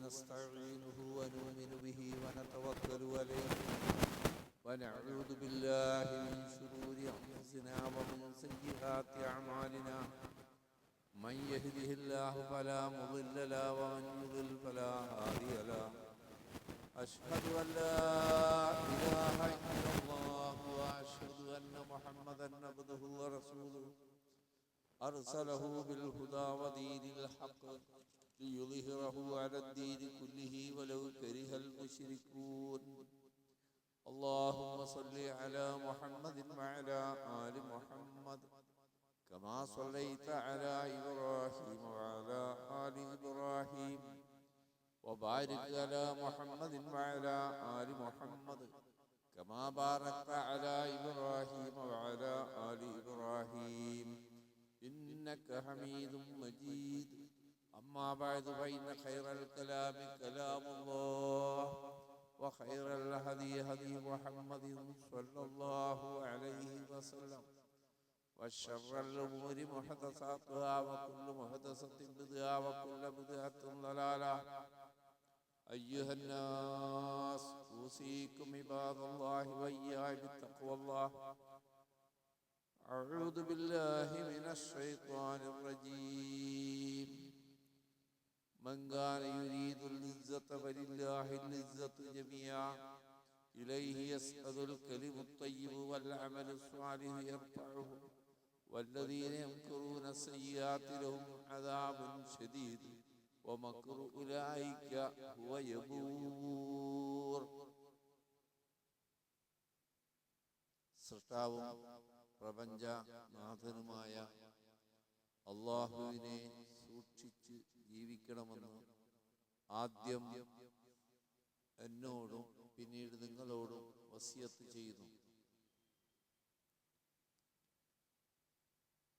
ونستعينه ونؤمن به ونتوكل عليه ونعوذ بالله من شرور أنفسنا ومن سيئات أعمالنا من يهده الله فلا مضل له ومن يضلل فلا هادي له أشهد أن لا إله إلا الله وأشهد أن محمدا عبده ورسوله أرسله بالهدى ودين الحق ليظهره على الدين كله ولو كره المشركون اللهم صل على محمد وعلى آل محمد كما صليت على إبراهيم وعلى آل إبراهيم وبارك على محمد وعلى آل محمد كما باركت على إبراهيم وعلى آل إبراهيم إنك حميد مجيد أما بعد فإن خير الكلام كلام الله وخير الهدي هدي محمد صلى الله عليه وسلم وشر الأمور محدثاتها وكل محدثة بدعة وكل بدعة ضلالة أيها الناس أوصيكم عباد الله وإياي بتقوى الله أعوذ بالله من الشيطان الرجيم من كان يريد العزة فلله العزة جميعا إليه يصعد الكلم الطيب والعمل الصالح يرفعه والذين يمكرون السيئات لهم عذاب شديد ومكر أولئك هو يبور. സൃഷ്ടാവും പ്രപഞ്ചനാഥനുമായ അല്ലാഹുവിനെ സൂക്ഷിച്ച് ജീവിക്കണമെന്ന് ആദ്യം എന്നോടും പിന്നീട് നിങ്ങളോടും വസിയത്ത് ചെയ്യുന്നു.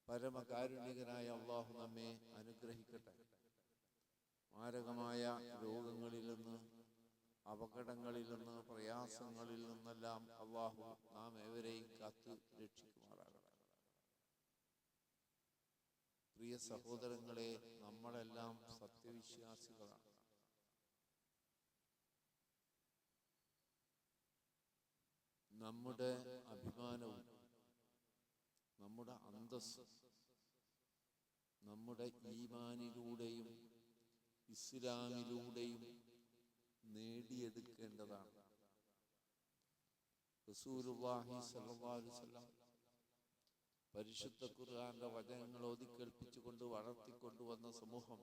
പരമകാരുണികനായ അല്ലാഹു നമ്മെ അനുഗ്രഹിക്കട്ടെ. മാരകമായ രോഗങ്ങളിൽ നിന്ന്, അപകടങ്ങളിൽ നിന്ന്, പ്രയാസങ്ങളിൽ നിന്നെല്ലാം അല്ലാഹു നാം ഏവരെയും കാത്ത് രക്ഷിക്കുമാറാകട്ടെ. പ്രിയ സഹോദരങ്ങളെ, നമ്മളെല്ലാം സത്യവിശ്വാസികളാണ്. നമ്മുടെ അഭിമാനവും നമ്മുടെ അന്തസ്സും നമ്മുടെ ഈമാനിലൂടെയും ഇസ്ലാമിലൂടെയും നേടിയെടുക്കേണ്ടതാണ്. റസൂലുള്ളാഹി സ്വല്ലല്ലാഹു അലൈഹി വസല്ലം പരിശുദ്ധ ഖുർആന്റെ വചനങ്ങൾ ഓതിക്കേൾപ്പിച്ചുകൊണ്ട് വളർത്തിക്കൊണ്ടുവന്ന സമൂഹം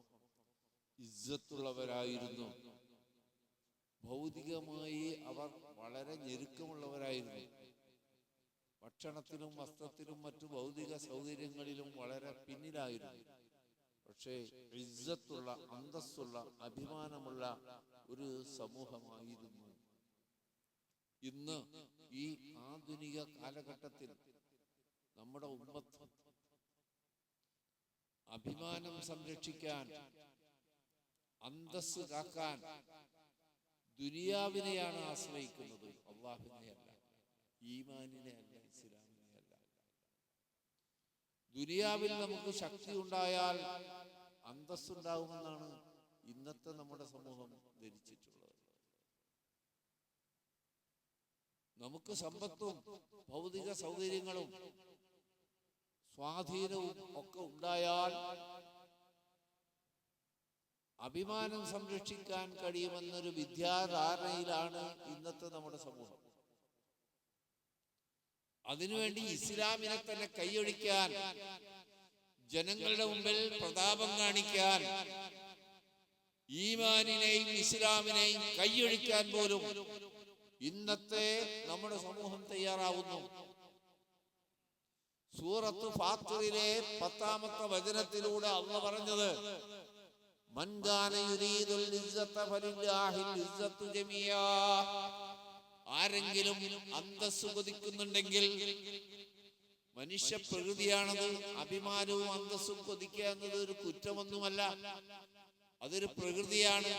ഇസ്സത്തുള്ളവരായിരുന്നു. ഭൗതികമായി അവർ വളരെ ഞെരുക്കമുള്ളവരായിരുന്നു. ഭക്ഷണത്തിലും വസ്ത്രത്തിലും മറ്റു ഭൗതിക സൗകര്യങ്ങളിലും വളരെ പിന്നിലായിരുന്നു. പക്ഷേ ഇസ്സത്തുള്ള, അന്തസ്സുള്ള, അഭിമാനമുള്ള ഒരു സമൂഹമായിരുന്നു. ഇന്ന് ഈ ആധുനിക കാലഘട്ടത്തിൽ നമ്മുടെ ഉമ്മത്ത് അഭിമാനം സംരക്ഷിക്കാൻ, അന്തസ്സ് കാക്കാൻ ദുനിയാവിനെയാണ് ആശ്രയിക്കുന്നത്, അല്ലാഹുവിനെയല്ല, ഈമാനിനെയല്ല, ഇസ്ലാമിനെയല്ല. ദുനിയാവിൽ നമുക്ക് ശക്തി ഉണ്ടായാൽ അന്തസ്സുണ്ടാകുമെന്നാണ് ഇന്നത്തെ നമ്മുടെ സമൂഹം ധരിച്ചിട്ടുള്ളത്. നമുക്ക് സമ്പത്തും ഭൗതിക സൗകര്യങ്ങളും സ്വാധീനവും ഒക്കെ ഉണ്ടായാൽ അഭിമാനം സംരക്ഷിക്കാൻ കഴിയുമെന്നൊരു വിദ്യാധാരണയിലാണ് ഇന്നത്തെ നമ്മുടെ സമൂഹം. അതിനുവേണ്ടി ഇസ്ലാമിനെ തന്നെ കൈയൊഴിക്കാൻ, ജനങ്ങളുടെ മുമ്പിൽ പ്രതാപം കാണിക്കാൻ, ഈമാനിനെയും ഇസ്ലാമിനെയും കൈയൊഴിക്കാൻ പോലും ഇന്നത്തെ നമ്മുടെ സമൂഹം തയ്യാറാവുന്നു. സൂറത്ത് ഫാത്തിറിലെ 10-ാമത്തെ വചനത്തിലൂടെ അല്ലാഹു പറഞ്ഞത്, മൻ കാന യുരീദുൽ ഇസ്സത ഫലില്ലാഹിൽ ഇസ്സത്തു ജമീആ. ആരെങ്കിലും അന്തസ്സ് കൊതിക്കുന്നുണ്ടെങ്കിൽ, മനുഷ്യ പ്രകൃതിയാണത്. അഭിമാനവും അന്തസ്സും കൊതിക്കുക എന്നത് ഒരു കുറ്റമൊന്നുമല്ല, അതൊരു പ്രകൃതിയാണ്.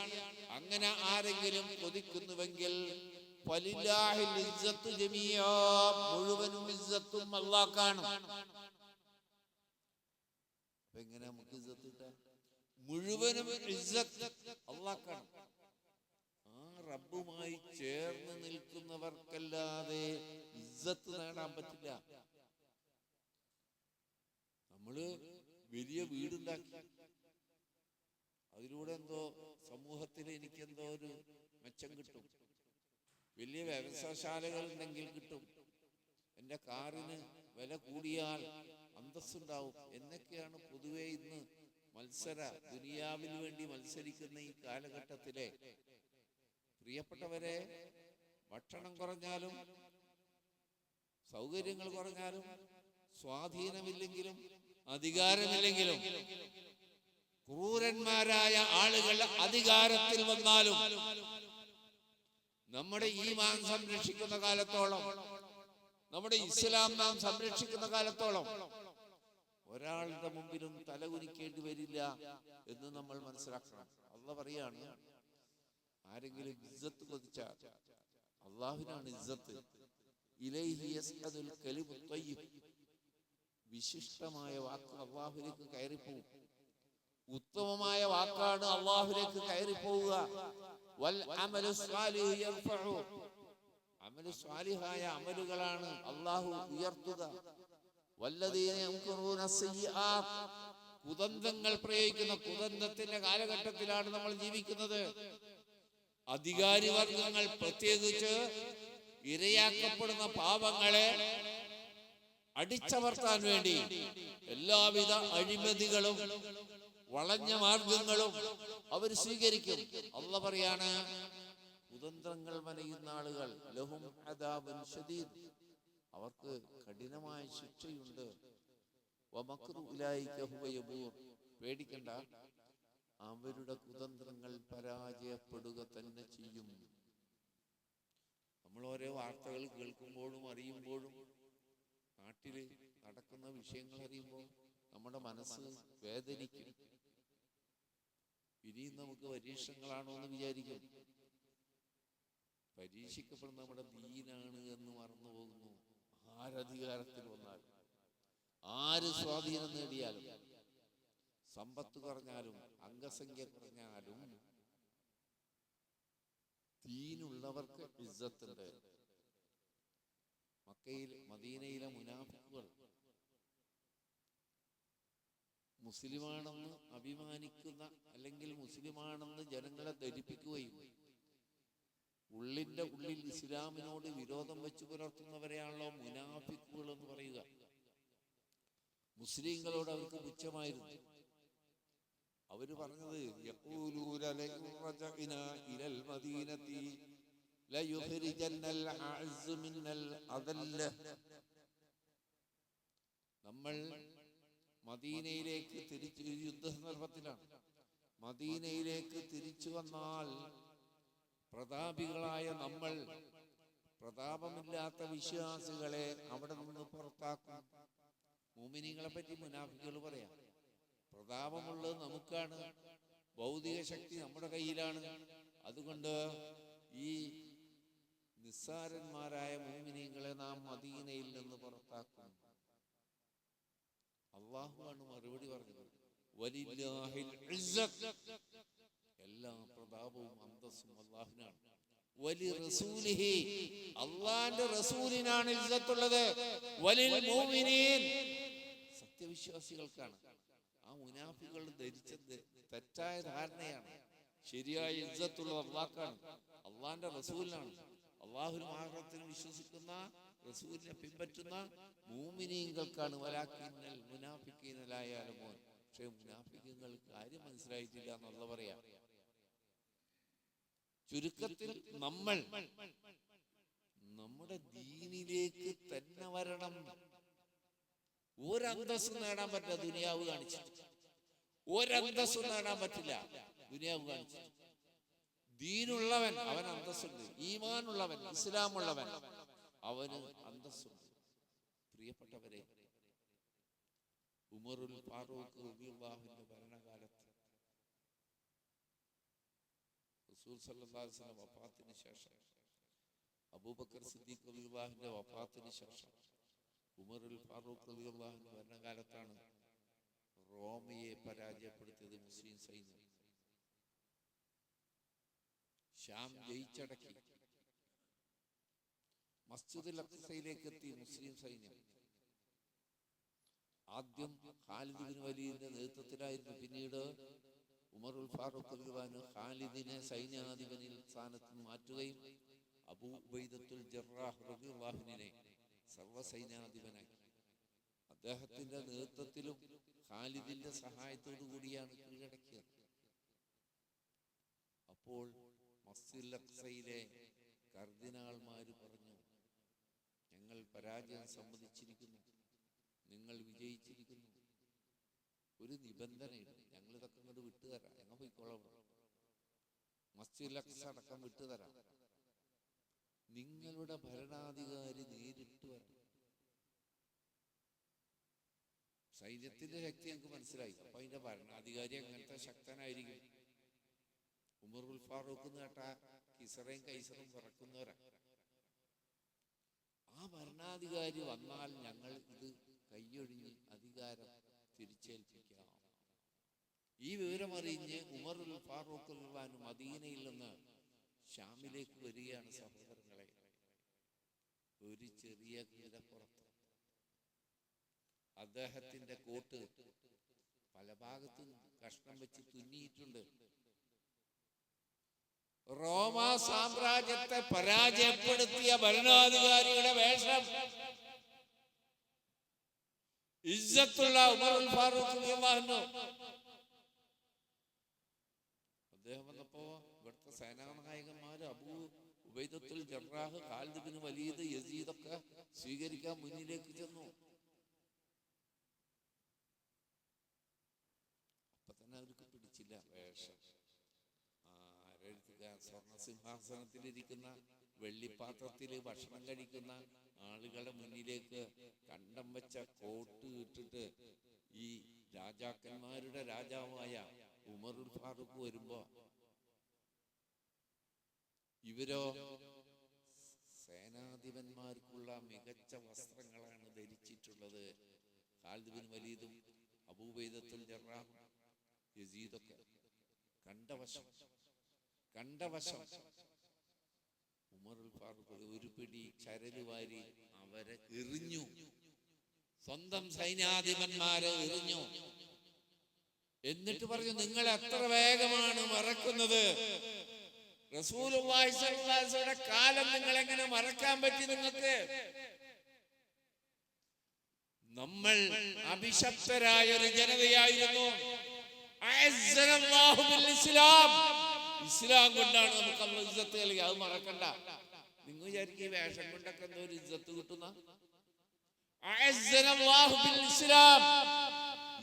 അങ്ങനെ ആരെങ്കിലും കൊതിക്കുന്നുവെങ്കിൽ ഫലില്ലാഹിൽ ഇസ്സത്തു ജമീആ, മുഴുവനും ഇസ്സത്തും അല്ലാഹ്ക്കാണ്. അപ്പൊ എങ്ങനെ നമുക്ക് ഇസ്സത്ത് കിട്ടാൻ? മുഴുവനും ഇസ്സത്ത് അല്ലാഹ്ക്കാണ്. റബ്ബുമായി ചേർന്ന് നിൽക്കുന്നവർക്കല്ലാതെ ഇസ്സത്ത് നേടാൻ പറ്റില്ല. നമ്മള് വലിയ വീടുണ്ടാക്കി അതിലൂടെ എന്തോ സമൂഹത്തിൽ എനിക്കെന്തോ ഒരു മെച്ചം കിട്ടും, വലിയ വ്യവസായശാലകൾ ഉണ്ടെങ്കിൽ കിട്ടും, എൻ്റെ കാറിന് വില കൂടിയാൽ അന്തസ്സുണ്ടാവും എന്നൊക്കെയാണ് പൊതുവെ ഇന്ന് ദുനിയാവിന് വേണ്ടി മത്സരിക്കുന്ന ഈ കാലഘട്ടത്തിലെ പ്രിയപ്പെട്ടവരെ, ഭക്ഷണം കുറഞ്ഞാലും സൗകര്യങ്ങൾ കുറഞ്ഞാലും സ്വാധീനമില്ലെങ്കിലും അധികാരമില്ലെങ്കിലും ക്രൂരന്മാരായ ആളുകൾ അധികാരത്തിൽ വന്നാലും നമ്മുടെ ഈമാൻ സംരക്ഷിക്കുന്ന കാലത്തോളം, നമ്മുടെ ഇസ്ലാം നാം സംരക്ഷിക്കുന്ന കാലത്തോളം ഒരാളുടെ മുമ്പിലും തലകുനിക്കേണ്ടി വരില്ല എന്ന് നമ്മൾ മനസ്സിലാക്കണം. അള്ളാഹ് പറയാണ്, ആരെങ്കിലും ഇസ്സത്ത് കൊതിച്ചാൽ അള്ളാഹുവിനാണ് ഇസ്സത്ത്. ഇലൈഹി യസ്അദുൽ കലിമുത് ത്വയ്യിബ്, വിശിഷ്ടമായ വാക്ക് അള്ളാഹുവിലേക്ക് കയറിപ്പോവും. ഉത്തമമായ വാക്കാണ് അള്ളാഹുവിലേക്ക് കയറിപ്പോവുക. വൽ അമലു സ്വാലിഹു യർഫഉ, അമലു സ്വാലിഹായ അമലുകളാണ് അള്ളാഹു ഉയർത്തുക. വല്ലദീന യംകുറൂന സയ്യിആത്ത്, കുതന്ത്രങ്ങൾ പ്രയോഗിക്കുന്ന കുതന്ത്രത്തിന്റെ കാലഘട്ടത്തിലാണ് നമ്മൾ ജീവിക്കുന്നത്. അധികാരി വർഗങ്ങൾ പ്രത്യേകിച്ച് ഇരയാക്കപ്പെടുന്ന പാവങ്ങളെ അടിച്ചമർത്താൻ വേണ്ടി എല്ലാവിധ അഴിമതികളും വളഞ്ഞ മാർഗങ്ങളും അവർ സ്വീകരിക്കും. അല്ലാഹ് പറയാണ്, കുതന്ത്രങ്ങൾ മെനയുന്ന ആളുകൾ ലഹും അദാബുൻ ശദീദ്, അവർക്ക് കഠിനമായ ശിക്ഷയുണ്ട്. വമക്റു ഉലൈക ഹുവ യബൂർ, പേടിക്കണ്ട, അവരുടെ കുതന്ത്രങ്ങൾ പരാജയപ്പെടുക തന്നെ ചെയ്യും. നമ്മൾ ഓരോ വാർത്തകൾ കേൾക്കുമ്പോഴും അറിയുമ്പോഴും നാട്ടില് നടക്കുന്ന വിഷയങ്ങൾ അറിയുമ്പോൾ നമ്മുടെ മനസ്സ് വേദനിക്കും. ഇനിയും നമുക്ക് പരീക്ഷണങ്ങളാണോ എന്ന് വിചാരിക്കും. പരീക്ഷിക്കപ്പെടുന്ന നമ്മുടെ ദീനാണ് എന്ന് മറന്നു പോകുന്നു. ആരധികാരത്തിൽ വന്നാലും, ആര് സ്വാധീനം നേടിയാലും, സമ്പത്ത് കുറഞ്ഞാലും അംഗസംഖ്യ കുറഞ്ഞാലും ദീനുള്ളവർക്ക് ഇസ്സത്തുണ്ട്. മദീനയിലെ മുനാഫിക്കുകൾ മുസ്ലിമാണെന്ന് അഭിമാനിക്കുന്ന, അല്ലെങ്കിൽ മുസ്ലിമാണെന്ന് ജനങ്ങളെ ധരിപ്പിക്കുകയും ഉള്ളിന്റെ ഉള്ളിൽ ഇസ്ലാമിനോട് വിരോധം വെച്ച് പുലർത്തുന്നവരെയാണല്ലോ മുനാഫിക്കുകൾ എന്ന് പറയുക. മുസ്ലിങ്ങളോട് അവർക്ക് പുച്ഛമായിരുന്നു. അവര് പറഞ്ഞത്, നമ്മൾ മദീനയിലേക്ക് തിരിച്ചു, യുദ്ധ സന്ദർഭത്തിലാണ്, മദീനയിലേക്ക് തിരിച്ചു വന്നാൽ പ്രതാപികളായ നമ്മൾ പ്രതാപമില്ലാത്ത വിശ്വാസികളെ അവിടെ നിന്ന് പുറത്താക്കും. മുഅ്മിനീങ്ങളെ പറ്റി മുനാഫിക്കുകൾ പറയാം, പ്രതാപമുള്ളത് നമുക്കാണ്, ഭൗതിക ശക്തി നമ്മുടെ കയ്യിലാണ്, അതുകൊണ്ട് ഈ നിസ്സാരന്മാരായ മുഅ്മിനീങ്ങളെ നാം മദീനയിൽ നിന്ന് പുറത്താക്കും. അല്ലാഹുവാണ് മറുപടി പറഞ്ഞത്, വലില്ലാഹിൽ ഇസ്സത്ത്, എല്ലാ പ്രതാപവും അന്തസ്സും അല്ലാഹുവിനാണ്. വലി റസൂലിഹി, അല്ലാഹുവിന്റെ റസൂലിനാണ് ഇസ്സത്തുള്ളത്. വലിൽ മുഅ്മിനീൻ, സത്യവിശ്വാസികൾക്കാണ്. ആ മുനാഫിക്കുകൾ ധരിച്ചത് തെറ്റായ ധാരണയാണ്. ശരിയായ ഇസ്സത്തുള്ള അല്ലാഹുവാണ്, അല്ലാഹുവിന്റെ റസൂലിനാണ്. അല്ലാഹുവിലും ആഖിറത്തിലും വിശ്വസിക്കുന്ന, റസൂലിനെ പിൻപറ്റുന്ന മുഅ്മിനീങ്ങൾക്കാണ്. വലാകിന്നൽ മുനാഫിഖീന ലാ യഅലമൂൻ, പക്ഷേ മുനാഫിക്കുകൾ കാര്യം മനസ്സിലായിട്ടില്ല എന്നുള്ള പറയാം. ചുരുക്കത്തിൽ നമ്മൾ നമ്മുടെ ദീനിലേക്ക് തന്നെ വരണം. ഒരന്തസ്സും നേടാൻ പറ്റില്ല ദുനിയാവ് കാണിച്ചിട്ട്, ഒരന്തസ്സും നേടാൻ പറ്റില്ല ദുനിയാവ് കാണിച്ചിട്ട്. ദീനുള്ളവൻ അവൻ അന്തസ്സുണ്ട്, ഈമാനുള്ളവൻ ഇസ്ലാമുള്ളവൻ അവന് അന്തസ്സുണ്ട്. പ്രിയപ്പെട്ടവരെ, ഉമറുൽ ഫാറൂഖ് റളിയല്ലാഹുവിന്റെ ഭരണകാലത്ത് റസൂൽ സല്ലല്ലാഹു അലൈഹി വസല്ലം വഫാത്തിന് ശേഷം, അബൂബക്കർ സിദ്ദീഖ് റളിയല്ലാഹുവിന്റെ വഫാത്തിന് ശേഷം ഉമറുൽ ഫാറൂഖ് റളിയല്ലാഹുവിന്റെ ഭരണകാലത്താണ് റോമയെ പരാജയപ്പെടുത്തിയത് മുസ്ലിം സൈന്യം. ഷാം ജയിച്ചടക്കി. മസ്ജിദുൽ അഖ്സയിലേക്ക് എത്തി മുസ്ലിം സൈന്യം. ആദ്യം ഖാലിദ് ബിൻ വലീദിന്റെ നേതൃത്വത്തിലായിരുന്നു. പിന്നീട് ഉമറുൽ ഫാറൂഖ് റളിയല്ലാഹു ഖാലിദിനെ സൈന്യാധിപനിൽ സ്ഥാനത്ത് മാറ്റുകയും അബൂ ഉബൈദത്തുൽ ജറാഹ് റളിയല്ലാഹു അൻഹുവിനെ സർവ്വസൈന്യാധിപനാക്കി. അദ്ദേഹത്തിന്റെ നേതൃത്വത്തിലും ഖാലിദിന്റെ സഹായത്തോടു കൂടിയാണ് കീഴടക്കിയത്. അപ്പോൾ മസ്ജിദുൽ അഖ്സയിലെ കർദിനാൾമാര് പറഞ്ഞു, ഞങ്ങൾ പരാജയം സമ്മതിച്ചിരിക്കുന്നു, നിങ്ങൾ വിജയിച്ചിരിക്കുന്നു. ഒരു നിബന്ധനയുണ്ട്, ഞങ്ങൾ ഇതൊക്കെ ഇങ്ങോട്ട് വിട്ടുതരാം, ഞങ്ങൾ പോയിക്കോളാം, മസ്ജിദുൽ അഖ്സ അടക്കം വിട്ടുതരാം. നിങ്ങളുടെ ഭരണാധികാരി നേരിട്ട് വരണം. സൈന്യത്തിന്റെ ശക്തി ഞങ്ങൾക്ക് മനസ്സിലായി. അപ്പൊ അതിന്റെ ഭരണാധികാരി എങ്ങനത്തെ ശക്തനായിരിക്കും? ഉമറുൽ ഫാറൂഖ് എന്ന് കേട്ടാ കിസറയും കൈസറും പിറക്കുന്നവരാ. ആ ഭരണാധികാരി വന്നാൽ ഞങ്ങൾ ഇത് കൈയൊഴിഞ്ഞ് അധികാരം തിരിച്ചേൽപ്പിക്കാം. ഈ വിവരമറിഞ്ഞ് ഉമറുൽ ഫാറൂഖ് റളിയല്ലാഹു മദീനയിൽ നിന്ന് ഷാമിലേക്ക് വരികയാണ്. സഹോദരങ്ങളെ, ഒരു ചെറിയ കുതിരപ്പുറത്ത് അദ്ദേഹത്തിന്റെ കോട്ട് പല ഭാഗത്തും കഷ്ണം വെച്ച് തുന്നിയിട്ടുണ്ട്. റോമ സാമ്രാജ്യത്തെ പരാജയപ്പെടുത്തിയ ഭരണാധികാരിയുടെ വേഷം ഇസ്സത്തുള്ള ഉമറുൽ ഫാറൂഖ് റളിയല്ലാഹു അൻഹു. അദ്ദേഹം വന്നപ്പോ ഇവിടുത്തെ സേനാനായകന്മാര് അബൂ ഉബൈദത്തുൽ ജറാഹ്, ഖാലിദ് ബിൻ വലീദ്, യസീദ് ഒക്കെ സ്വീകരിക്കാൻ മുന്നിലേക്ക് ചെന്നു. അപ്പൊ തന്നെ അവർക്ക് പിടിച്ചില്ല വേഷം. സ്വർണ്ണ സിംഹാസനത്തിലിരിക്കുന്ന വെള്ളിപ്പാത്രത്തില് ഭക്ഷണം കഴിക്കുന്ന ആളുകളെ മുന്നിലേക്ക് കണ്ടം വെച്ച കോട്ട് ഇട്ടിട്ട് ഈ രാജാക്കന്മാരുടെ രാജാവായ ഉമറുൽ ഫാറൂഖ് വരുമ്പോ ഇവരോ സേനാധിപന്മാർക്കുള്ള മികച്ച വസ്ത്രങ്ങളാണ് ധരിച്ചിട്ടുള്ളത്. ഖാലിദ് ബിൻ വലീദും അബൂ ഉബൈദത്തുൽ ജറാഹും യസീദൊക്കെ കണ്ടവശം ഉമറുൽ ഫാറൂഖ് ഒരു പിടി ചരല് വാരി അവരെ എറിഞ്ഞു. സ്വന്തം സൈന്യാധിപന്മാരെ എറിഞ്ഞു. എന്നിട്ട് പറഞ്ഞു, നിങ്ങൾ എത്ര വേഗമാണ് മറക്കുന്നത്? റസൂലുള്ളാഹി സ്വല്ലല്ലാഹു അലൈഹി വസല്ലമയുടെ കാലം നിങ്ങൾ എങ്ങനെ മറക്കാൻ പറ്റി? നിങ്ങൾക്ക് നമ്മൾ അഭിശപ്തരായ ഒരു ജനതയായിരുന്നു. ഇസ്ലാം കൊണ്ടാണ് നമുക്ക് അന്ന് ഇസ്സത്ത് നൽകി. അത് മറക്കണ്ട. നിങ്ങൾ വിചാരിക്കും ഈ വേഷം കൊണ്ടൊക്കെ എന്തോ ഒരു ഇസ്സത്ത് കിട്ടുന്ന?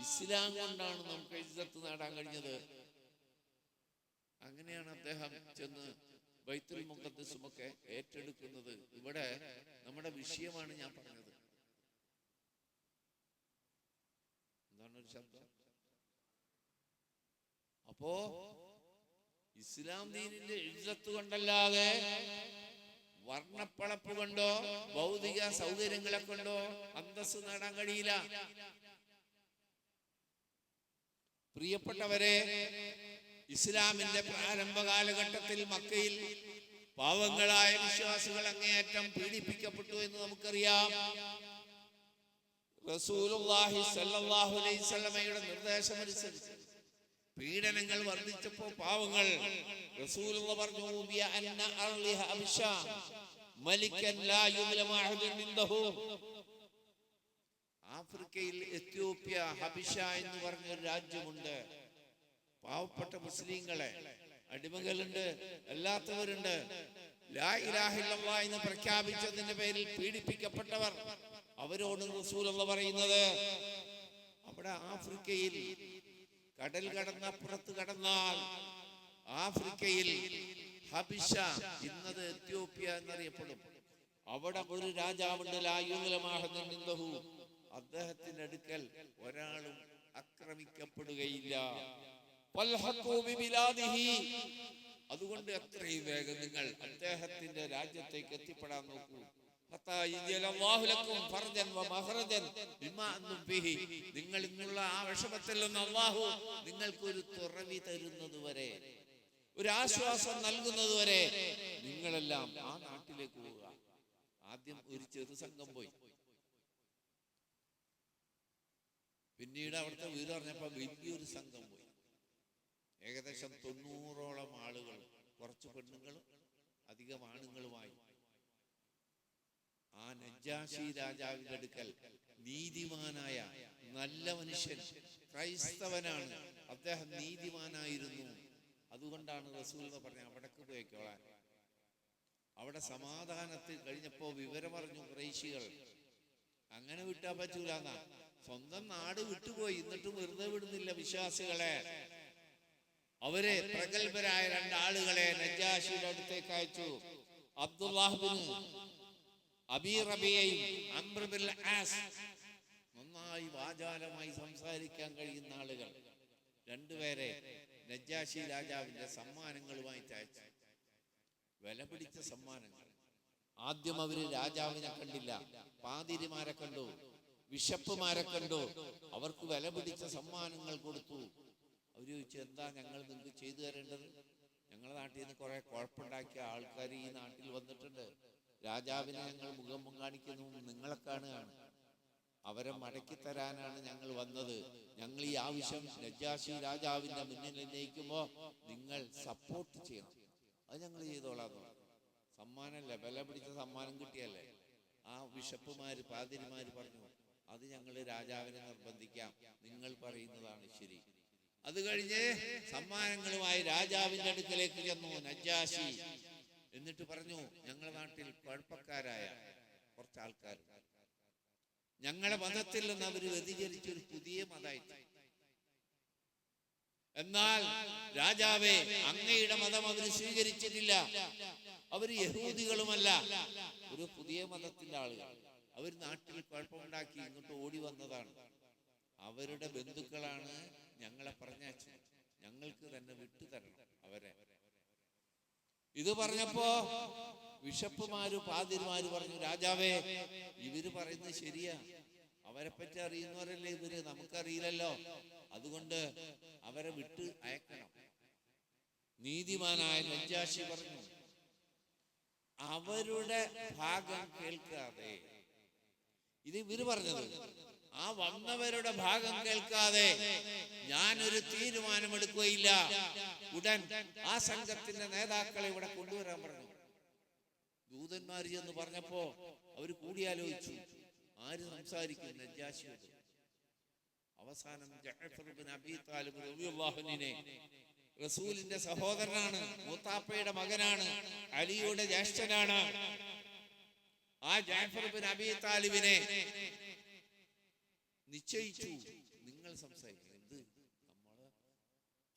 ഇസ്ലാം കൊണ്ടാണ് നമുക്ക് ഇസ്സത്ത് നേടാൻ കഴിഞ്ഞത്. അങ്ങനെയാണ് അദ്ദേഹം ചെന്ന് ബൈത്തുൽ മുഖദ്ദസുമൊക്കെ ഏറ്റെടുക്കുന്നത്. ഇവിടെ നമ്മുടെ വിഷയമാണ് ഞാൻ പറഞ്ഞത്. എന്താണ് ഒരു ശബ്ദം? അപ്പോ ഇസ്ലാം ദീനിന്റെ ഇജ്ജത്ത് കൊണ്ടല്ലാതെ വർണ്ണപ്പളപ്പ് കൊണ്ടോ ഭൗതിക സൗകര്യങ്ങളെ കൊണ്ടോ അന്തസ്സ് നേടാൻ കഴിയില്ല. പ്രിയപ്പെട്ടവരെ, ഇസ്ലാമിന്റെ പ്രാരംഭ കാലഘട്ടത്തിൽ മക്കയിൽ പാവങ്ങളായ വിശ്വാസികൾ അങ്ങേയറ്റം പീഡിപ്പിക്കപ്പെട്ടു എന്ന് നമുക്കറിയാം. റസൂലുള്ളാഹി സ്വല്ലല്ലാഹു അലൈഹി വസല്ലമയുടെ നിർദ്ദേശമനുസരിച്ച് പീഡനങ്ങൾ വർദ്ധിച്ചപ്പോൾ പാവങ്ങൾ റസൂലുള്ളാഹി പറഞ്ഞു, ബിഅന്ന അർളി ഹബശ മലികൻ ലാ യുദ്ലമു അഹദുൻ ഇൻദഹു. ആഫ്രിക്കയിൽ എത്യോപ്യ ഹബിഷ എന്ന് പറഞ്ഞ ഒരു രാജ്യമുണ്ട്. പാവപ്പെട്ട മുസ്ലിങ്ങളെ, അടിമകളുണ്ട്, അല്ലാത്തവരുണ്ട്. ലാ ഇലാഹ ഇല്ലല്ലാഹ് എന്ന് പ്രഖ്യാപിച്ചതിന്റെ പേരിൽ പീഡിപ്പിക്കപ്പെട്ടവർ. അവരോട് റസൂലുള്ളാഹി പറയുന്നത്, അവിടെ ആഫ്രിക്കയിൽ കടൽ കടന്നപ്പുറത്ത് കടന്നാൽ ആഫ്രിക്കയിൽ ഹബിഷ, ഇന്നത് എത്യോപ്യ എന്നറിയപ്പെടും, അവിടെ ഒരു രാജാവുണ്ട്. ലാ യുദ്ലമു അഹദുൻ ഇൻദഹു. അദ്ദേഹത്തിന്റെ അടുക്കൽ ഒരാളും ആക്രമിക്കപ്പെടുകയില്ല. അതുകൊണ്ട് എത്രയും വേഗം നിങ്ങൾ അദ്ദേഹത്തിന്റെ രാജ്യത്തേക്ക് എത്തിപ്പെടാൻ നോക്കൂ. നിങ്ങൾ ഇന്നുള്ള ആ വിഷമത്തിൽ നിന്ന് അല്ലാഹു നിങ്ങൾക്ക് ഒരു തുറവി തരുന്നത് വരെ. ഒരാശ്വാസം നൽകുന്നതുവരെ നിങ്ങളെല്ലാം ആ നാട്ടിലേക്ക് പോവുക. ആദ്യം ഒരു ചെറു സംഘം പോയി. പിന്നീട് അവിടുത്തെ വീട് പറഞ്ഞപ്പോ വലിയൊരു സംഘം പോയി. ഏകദേശം 90ഓളം ആളുകൾ, കുറച്ച് പെണ്ണുങ്ങളും അധികം ആണുങ്ങളുമായി ആ നജ്ജാശി രാജാവിന്റെ അടുക്കൽ നീതിമാനായ നല്ല മനുഷ്യൻ, ക്രൈസ്തവനാണ്, അദ്ദേഹം നീതിമാനായിരുന്നു. അതുകൊണ്ടാണ് റസൂൽ പറഞ്ഞ അവിടേക്ക് പോയിക്കോളാൻ. അവിടെ സമാധാനത്തിൽ കഴിഞ്ഞപ്പോ വിവരമറിഞ്ഞു ഖുറൈശികൾ. അങ്ങനെ വിട്ടാ പറ്റൂലെന്നാ, സ്വന്തം നാട് വിട്ടുപോയി, എന്നിട്ടും വെറുതെ വിടുന്നില്ല വിശ്വാസികളെ. അവരെ പ്രഗത്ഭരായ 2 ആളുകളെ നജ്ജാശിയുടെ അടുത്തേക്ക് അയച്ചു. അബ്ദുല്ലാഹ് ബിൻ അബീ റബീഅയും അംർ ബിൻ ആസ്, നന്നായി വാചാലമായി സംസാരിക്കാൻ കഴിയുന്ന ആളുകൾ, 2 പേരെ നജ്ജാശി രാജാവിന്റെ സമ്മാനങ്ങളുമായി അയച്ചു. വില പിടിച്ച സമ്മാനങ്ങൾ. ആദ്യം അവര് രാജാവിനെ കണ്ടില്ല, പാതിരിമാരെ കണ്ടു, ബിഷപ്പുമാരെ കണ്ടു. അവർക്ക് വില പിടിച്ച സമ്മാനങ്ങൾ കൊടുത്തു. അവര് ചോദിച്ചു, എന്താ ഞങ്ങൾ നിങ്ങൾക്ക് ചെയ്തു തരേണ്ടത്? ഞങ്ങളുടെ നാട്ടിൽ നിന്ന് കുറെ കുഴപ്പമുണ്ടാക്കിയ ആൾക്കാർ ഈ നാട്ടിൽ വന്നിട്ടുണ്ട്. രാജാവിനെ ഞങ്ങൾ മുഖം കാണിക്കുന്നു, നിങ്ങളെ കാണുകയാണ്. അവരെ മടക്കി തരാനാണ് ഞങ്ങൾ വന്നത്. ഞങ്ങൾ ഈ ആവശ്യം നജ്ജാശി രാജാവിന്റെ മുന്നിൽ ഉന്നയിക്കുമ്പോ നിങ്ങൾ സപ്പോർട്ട് ചെയ്യണം. അത് ഞങ്ങൾ ചെയ്തോളാം. സമ്മാനമല്ല, വില പിടിച്ച സമ്മാനം കിട്ടിയല്ലേ. ആ ബിഷപ്പുമാര് പാതിരിമാര് പറഞ്ഞു, അത് ഞങ്ങൾ രാജാവിനെ നിർബന്ധിക്കാം, നിങ്ങൾ പറയുന്നതാണ് ശരി. അത് കഴിഞ്ഞ് സമ്മാനങ്ങളുമായി രാജാവിന്റെ അടുക്കലേക്ക് ചെന്നു നജ്ജാശി. എന്നിട്ട് പറഞ്ഞു, ഞങ്ങളുടെ നാട്ടിൽ കുഴപ്പക്കാരായ കുറച്ച് ആൾക്കാർ ഞങ്ങളുടെ മതത്തിൽ നിന്ന് അവർ വ്യതിചരിച്ചൊരു പുതിയ മതമായിട്ട്. എന്നാൽ രാജാവേ, അങ്ങയുടെ മതം അവർ സ്വീകരിച്ചിട്ടില്ല. അവർ യഹൂദികളുമല്ല, ഒരു പുതിയ മതത്തിന്റെ ആളുകൾ. അവർ നാട്ടിൽ കുഴപ്പമുണ്ടാക്കി ഇങ്ങോട്ട് ഓടി വന്നതാണ്. അവരുടെ ബന്ധുക്കളാണ് ഞങ്ങളെ പറഞ്ഞയച്ചത്. ഞങ്ങൾക്ക് തന്നെ വിട്ടുതരണം അവരെ. ഇത് പറഞ്ഞപ്പോ ബിഷപ്പുമാര് പാതിരിമാര് പറഞ്ഞു, രാജാവേ, ഇവര് പറയുന്നത് ശരിയാ, അവരെ പറ്റി അറിയുന്നവരല്ലേ ഇവര്, നമുക്കറിയില്ലല്ലോ, അതുകൊണ്ട് അവരെ വിട്ട് അയക്കണം. നീതിമാനായ നജ്ജാശി പറഞ്ഞു, അവരുടെ ഭാഗം കേൾക്കാതെ, ഇത് ഇവര് പറഞ്ഞത്, ആ വന്നവരുടെ ഭാഗം കേൾക്കാതെ ഞാനൊരു തീരുമാനമെടുക്കുകയില്ല. ഉടൻ ആ സംഘത്തിന്റെ നേതാക്കളെ ഇവിടെ കൊണ്ടുവരാൻ പറഞ്ഞു. ദൂതന്മാർ എന്ന് പറഞ്ഞപ്പോ അവര് കൂടിയാലോചിച്ചു, ആര് സംസാരിക്കും നജ്ജാശിയോട്. അവസാനം ജഅഫർ ഇബ്നു അബീ താലിബ് റളിയല്ലാഹു അൻഹുവിനെ, റസൂലിന്റെ സഹോദരനാണ്, മൂത്താപ്പയുടെ മകനാണ്, അലിയുടെ ജ്യേഷ്ഠനാണ്, ആ ജഅഫർ ഇബ്നു അബീ താലിബിനെ നിശ്ചയിച്ചു, നിങ്ങൾ സംസാരിക്കും. എന്ത് നമ്മള്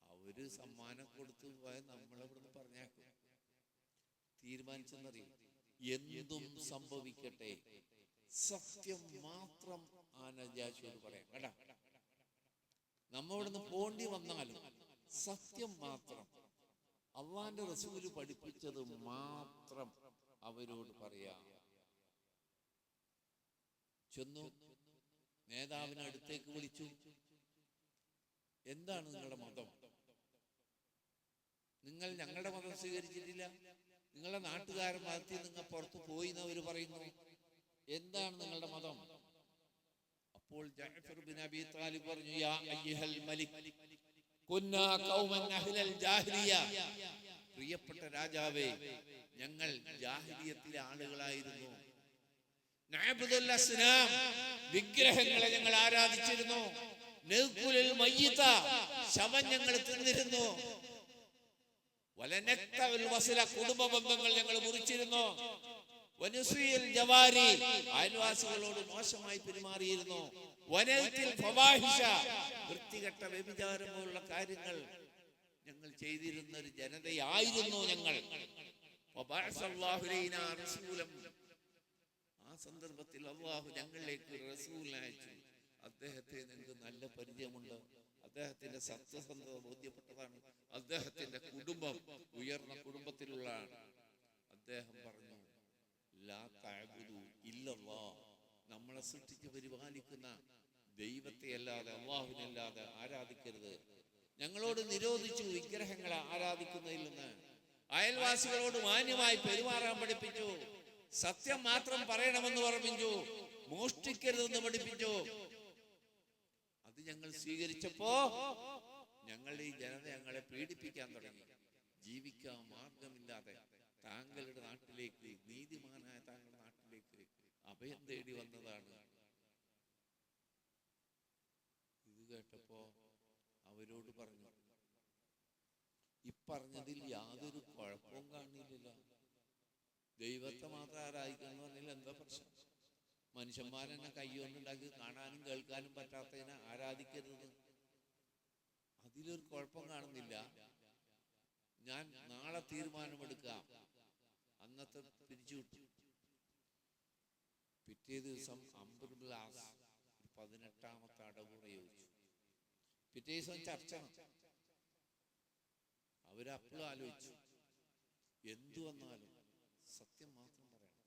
അവര് സമ്മാനം കൊടുത്തു പോയാൽ നമ്മളെവിടുന്ന് പറഞ്ഞേക്കും. തീരുമാനിച്ചെന്നറിയും, എന്തും സംഭവിക്കട്ടെ, സത്യം മാത്രം ആ നജ്ജാശിയോട് പറയാം. കേട്ടാ, നമ്മളിവിടുന്ന് പോണ്ടി വന്നാലും സത്യം മാത്രം, അള്ളാന്റെ റസൂല് പഠിപ്പിച്ചത് മാത്രം അവരോട് പറയാം. ചെന്നു നേതാവിനെ അടുത്തേക്ക് വിളിച്ചു. എന്താണ് നിങ്ങളുടെ മതം? നിങ്ങൾ ഞങ്ങളുടെ മതം സ്വീകരിച്ചിട്ടില്ല, നിങ്ങളുടെ നാട്ടുകാരൻ മതത്തിൽ നിങ്ങൾ പുറത്തു പോയി എന്നവർ പറയുന്നു, എന്താണ് നിങ്ങളുടെ മതം? അപ്പോൾ ജഅഫർ ബിൻ അബീ താലിബ് പറഞ്ഞു, യാ അയ്യുഹൽ മലിക് കുന്നാ ഖൗമൻ അഹ്ലൽ ജാഹിലിയ, പ്രിയപ്പെട്ട രാജാവേ, ഞങ്ങൾ ജാഹിലിയത്തിലെ ആളുകളായിരുന്നു. നഅബ്ദുൽ അസ്നാം, വിഗ്രഹങ്ങളെ ഞങ്ങൾ ആരാധിച്ചിരുന്നു. നഖുലുൽ മയ്യിത, ശവം ഞങ്ങൾ തിന്നിരുന്നു. വലനക്തൽ വസല, കുടുംബ ബന്ധങ്ങൾ ഞങ്ങൾ മുറിച്ചിരുന്നു. വനുസിൽ ജവാരി, അയൽവാസികളോട് മോശമായി പെരുമാറിയിരുന്നു. വനത്തിൽ ഫവാഹിഷ, വൃത്തികെട്ട വ്യഭിചാരം പോലുള്ള കാര്യങ്ങൾ ഞങ്ങൾ ചെയ്തിരുന്ന ഒരു ജനതയായിരുന്നു ഞങ്ങൾ. വബഅസല്ലാഹു ലൈനാ റസൂലൻ, ആ സന്ദർഭത്തിൽ അല്ലാഹു ഞങ്ങളിലേക്ക് റസൂലിനെ അയച്ചു. അദ്ദേഹത്തെ നിങ്ങൾക്ക് നല്ല പരിചയമുണ്ട്, അദ്ദേഹത്തിന്റെ സത്യസന്ധത ബോധ്യപ്പെട്ടതാണ്, അദ്ദേഹത്തിന്റെ കുടുംബം ഉയർന്ന കുടുംബത്തിലുള്ളതാണ്. അദ്ദേഹം പറഞ്ഞു, ലാ തഅബുദു ഇല്ലല്ലാഹ്, നമ്മളെ സൃഷ്ടിച്ച് പരിപാലിക്കുന്ന ദൈവത്തെ അല്ലാതെ, അല്ലാഹുവിനെ അല്ലാതെ ആരാധിക്കരുത്. ഞങ്ങളോട് നിരോധിച്ചു വിഗ്രഹങ്ങളെ ആരാധിക്കുന്നതിൽ നിന്ന്. അയൽവാസികളോട് മാന്യമായി പെരുമാറാൻ പഠിപ്പിച്ചു. സത്യം മാത്രം പറയണമെന്ന് പഠിപ്പിച്ചു. മോഷ്ടിക്കരുതെന്ന് പഠിപ്പിച്ചു. അത് ഞങ്ങൾ സ്വീകരിച്ചപ്പോ ഞങ്ങളുടെ ഈ ജനത ഞങ്ങളെ പീഡിപ്പിക്കാൻ തുടങ്ങി. ജീവിക്കാൻ മാർഗമില്ലാതെ താങ്കളുടെ നാട്ടിലേക്ക്, നീതിമാനായ താങ്കളുടെ നാട്ടിലേക്ക് അഭയം തേടി വന്നതാണ്. ഇത് കേട്ടപ്പോ അവരോട് പറഞ്ഞു, ഇപ്പറഞ്ഞതിൽ യാതൊരു കുഴപ്പവും കാണില്ലല്ലോ. ദൈവത്തെ മാത്രം ആരാധിക്കുന്നു പറഞ്ഞാൽ എന്താ പ്രശ്നം? മനുഷ്യന്മാരെന്നെ കൈകൊണ്ടുണ്ടാക്കി കാണാനും കേൾക്കാനും പറ്റാത്തതിനെ ആരാധിക്കരുത്, അതിലൊരു കുഴപ്പം കാണുന്നില്ല. ഞാൻ നാളെ തീരുമാനമെടുക്കാം. അന്നത്തെ പിരിച്ചുവിട്ടു. പിറ്റേ ദിവസം അംബർ ഗ്ലാസ് 18ാമത്തെ അടവ് പ്രയോഗിച്ചു. പിറ്റേ ദിവസം ചർച്ച. അവരപ്പോഴും ആലോചിച്ചു, എന്തു വന്നാലും സത്യം മാത്രം പറയണം.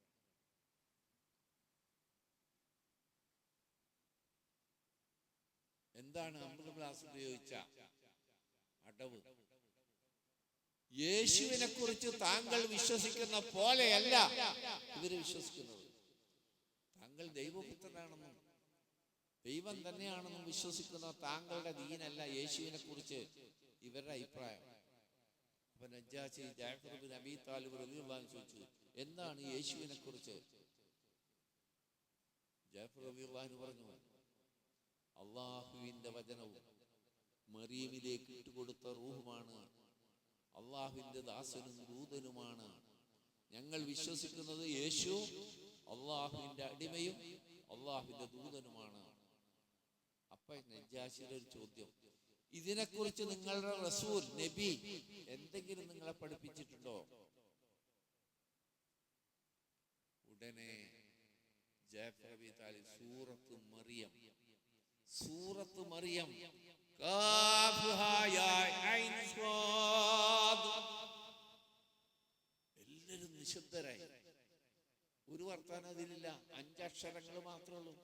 എന്താണ് അംബർ ഗ്ലാസ് ഉപയോഗിച്ച അടവ്? യേശുവിനെ കുറിച്ച് താങ്കൾ വിശ്വസിക്കുന്ന പോലെയല്ല ഇവര് വിശ്വസിക്കുന്നത്. താങ്കൾ ദൈവപുത്രനാണെന്നും ദൈവം തന്നെയാണെന്നും വിശ്വസിക്കുന്ന താങ്കളുടെ ദീനല്ല യേശുവിനെ കുറിച്ച് ഇവരുടെ അഭിപ്രായം. അപ്പൊ നജ്ജാശി ജഅഫർ ഇബ്നു അബീ താലിബ് റളിയല്ലാഹു അൻഹു ചോദിച്ചു, എന്താണ് യേശുവിനെ കുറിച്ച്? ജഅഫർ റളിയല്ലാഹു അൻഹു പറഞ്ഞു, അള്ളാഹുവിന്റെ വചനവും മറിയമിലേക്ക് ഇട്ടുകൊടുത്ത റൂഹുമാണ്. അള്ളാഹുവിന്റെ ദാസനും ദൂതനുമാണ്. ഞങ്ങൾ വിശ്വസിക്കുന്നത് യേശു അള്ളാഹുവിന്റെ അടിമയും അള്ളാഹുവിന്റെ ദൂതനുമാണ്. അപ്പൊ നജ്ജാശിയുടെ ഒരു ചോദ്യം, ഇതിനെക്കുറിച്ച് നിങ്ങളുടെ റസൂൽ നബി എന്തെങ്കിലും നിങ്ങളെ പഠിപ്പിച്ചിട്ടുണ്ടോ? ഉടനെ ജഅഫർ അബീ താലിബ് സൂറത്ത് മറിയം എല്ലാരും നിശബ്ദരായി. ഒരു വർത്താനം അതിലില്ല. 5 അക്ഷരങ്ങൾ മാത്രമേ ഉള്ളൂ.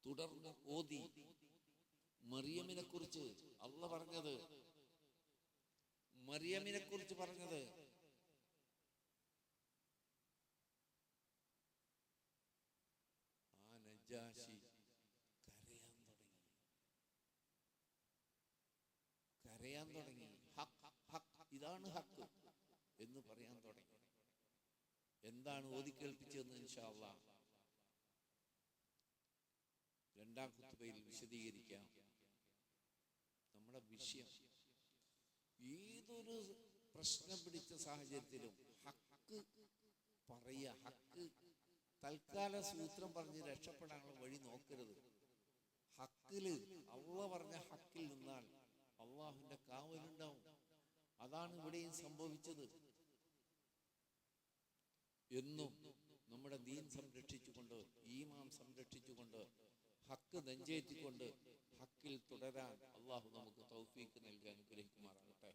തുടർന്ന് ഓതി മറിയമിനെ കുറിച്ച് അള്ളാഹ് പറഞ്ഞത്, മറിയമിനെ കുറിച്ച് പറഞ്ഞത്, ആ നജ്ജാശി കരയാൻ തുടങ്ങി. ഹക്ക് ഹക്ക്, ഇതാണ് ഹക്ക് എന്ന് പറയാൻ തുടങ്ങി. എന്താണ് ഓതിക്കേൽപ്പിച്ചതെന്ന് ഇൻഷാ അല്ലാഹ് രണ്ടാം ഖുത്ബയിൽ വിശദീകരിക്കാം. നമ്മുടെ വിഷയം, ഏതൊരു പ്രശ്നം പിടിച്ച സാഹചര്യത്തിലും ഹക്ക് പറയുക. ഹക്ക് തൽക്കാല സൂത്രം പറഞ്ഞ് രക്ഷപ്പെടാനുള്ള വഴി നോക്കരുത്. ഹക്കില് അള്ളാഹ് പറഞ്ഞ ഹക്കിൽ നിന്നാൽ അള്ളാഹുവിന്റെ കാവലുണ്ടാവും. അതാണ് ഇവിടെയും സംഭവിച്ചത്. എന്നും നമ്മുടെ ദീൻ സംരക്ഷിച്ചുകൊണ്ട്, ഈമാൻ സംരക്ഷിച്ചുകൊണ്ട്, ഹക്ക് നെഞ്ചേറ്റിക്കൊണ്ട് ഹക്കിൽ തുടരാൻ അള്ളാഹു നമുക്ക് തൗഫീക്ക് നൽകി അനുഗ്രഹിക്കുമാറാകട്ടെ.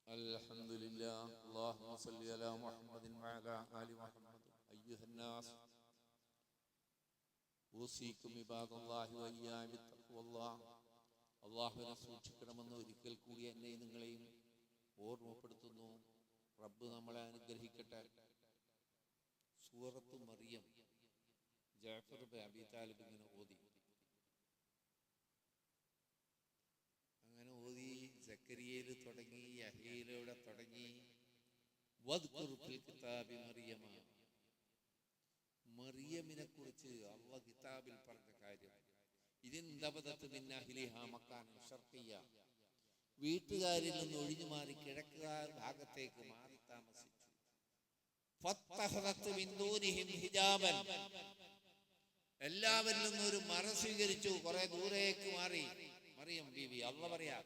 അൽഹംദുലില്ലാഹ്. അല്ലാഹുമ്മ സ്വല്ലി അലാ മുഹമ്മദിൻ വഅലാ ആലി മുഹമ്മദ്. അയ്യുഹന്നാസ് ഊസീകും ഇബാദല്ലാഹി വഇയ്യായ ബിത്തഖ്വല്ലാഹ്. അല്ലാഹുവിനെ സൂക്ഷിക്കണമെന്ന് ഒരിക്കൽ കൂടി എന്നെയും നിങ്ങളെയും ഓർമ്മപ്പെടുത്തുന്നു. റബ്ബ് നമ്മളെ അനുഗ്രഹിക്കട്ടെ. സൂറത്ത് മറിയം ജഅഫർ ഇബ്നു അബീ താലിബ് ഇങ്ങനെ ഓതി. അങ്ങനെ ഓതി സക്കരിയയിൽ തുടങ്ങി, യഹ്യയിലൂടെ തുടങ്ങി. വദ്കുർ ഫിൽ കിതാബി മറിയമ, മറിയമിനെ കുറിച്ച് അല്ലാഹ് കിതാബിൽ പറഞ്ഞ കാര്യം. ഇതിൻതബദത് മിൻ അഹ്ലിഹാ മക്കാനൻ ശർഖിയ, വീട്ടുകാരിൽ നിന്ന് ഒഴിഞ്ഞു മാറി കിഴക്ക് ഭാഗത്തേക്ക് മാറി താമസിച്ചു. ഫത്തഖദത് മിൻ ദൂനിഹിം ഹിജാബൻ, എല്ലാവരിൽ നിന്നും ഒരു മറ സ്വീകരിച്ചു, കുറെ ദൂരേക്ക് മാറി. മറിയം ബീവി, അല്ലാഹ് പറയാ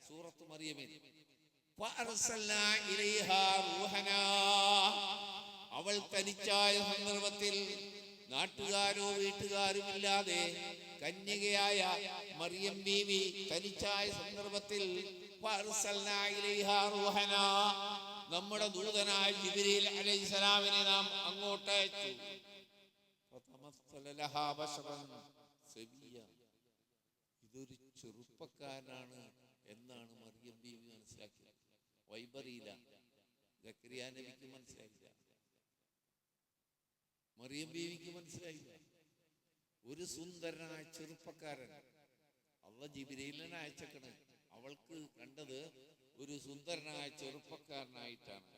സൂറത്ത് മറിയമിൽ, ഫഅർസൽനാ ഇലൈഹാ റൂഹനാ, അവൾ തനിച്ചായ സന്ദർഭത്തിൽ നാട്ടുകാരോ വീട്ടുകാരുമില്ലാതെ കന്യകയായ മറിയം ബീവി തനിച്ചായ സന്ദർഭത്തിൽ ഫഅർസൽനാ ഇലൈഹാ റൂഹനാ, നമ്മുടെ ദൂതനായ ജിബ്രീൽ അലൈഹിസ്സലാമിനെ നാം അങ്ങോട്ട് അയച്ചു. ഇതൊരു ചെറുപ്പക്കാരനാണ് എന്നാണ് മറിയം ബീവി മനസ്സിലാക്കിയത്. വൈബറിയില്ല, സക്കരിയ നബിക്ക് മനസ്സിലായില്ല, മറിയം ബീവിക്ക് മനസ്സിലായില്ല. ഒരു സുന്ദരനായ ചെറുപ്പക്കാരൻ അള്ളാഹ് ജിബ്രീലിനെ അയച്ചേക്കണ്. അവൾക്ക് കണ്ടത് ഒരു സുന്ദരനായ ചെറുപ്പക്കാരനായിട്ടാണ്.